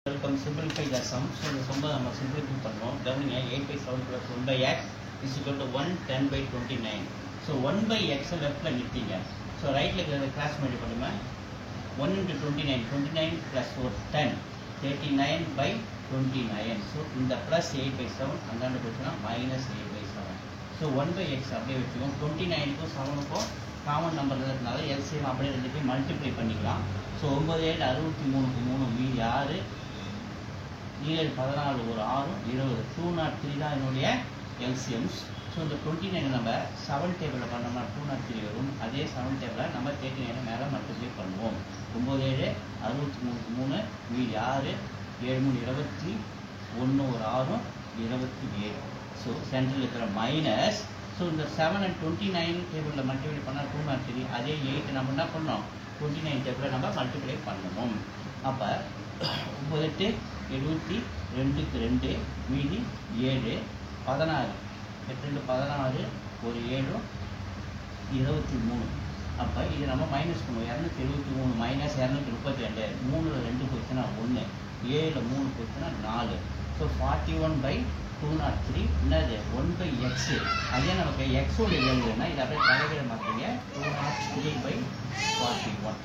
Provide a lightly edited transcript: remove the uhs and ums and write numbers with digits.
Welcome, simplify the sum. So the sum நம்ம simplify பண்ணோம். கவனிங்க 8 by 7 plus 1 by x is equal to 1 10 by 29. So 1 by x லெஃப்ட்ல நிறுத்திங்க. So ரைட்ல இருக்கிறத cross multiply பண்ணுங்க. 1 into 29, 29 plus 4 10, 39 by 29. So இந்த plus 8 by 7 அந்தாண்ட போச்சுன்னா minus 8 by 7. So 1 by x அப்படியே வச்சுக்கோம். 29க்கும் 7க்கும் காமன் நம்பர் இருக்கிறதுனால எல்சிஎம் அப்படியே ரெண்டுத்தையும் மல்டிப்ளை பண்ணிக்கலாம். ஸோ 9 7 63க்கு 3 மீதி 6, 7 14 ஒரு 6 20 203 தான் என்னுடைய எல்சிஎம்ஸ். ஸோ இந்த 29 நம்ம 7 டேபிளில் பண்ணோம்னா 203 வரும். அதே 7 டேபிளில் நம்ம 39 மேலே மல்டிப்ளை பண்ணுவோம். 9 7 63க்கு 3 மீதி 6, 7 3 21 ஒரு 6 27. ஸோ சென்டரில் இருக்கிற மைனஸ். ஸோ இந்த 7 and 29 டேபிளில் மல்டிப்ளை பண்ணால் 203. அதே 8 நம்ம என்ன பண்ணோம் 29 டேபிளில் நம்ம மல்டிப்ளை பண்ணணும். அப்போ 9 8 72க்கு 2 மீதி 7 16, 8 2 16 ஒரு 7 23. அப்போ இது நம்ம மைனஸ் பண்ணுவோம். 273 மைனஸ் 232. 3ல் 2 போச்சுன்னா 1, 7ல் 3 போச்சுன்னா 4. ஸோ 41 by 203 என்னது 1 by x. அதே நமக்கு எக்ஸோட வேல்யூன்னா இதை அப்படியே தலைகீழ மாற்றீங்க 203 by 41.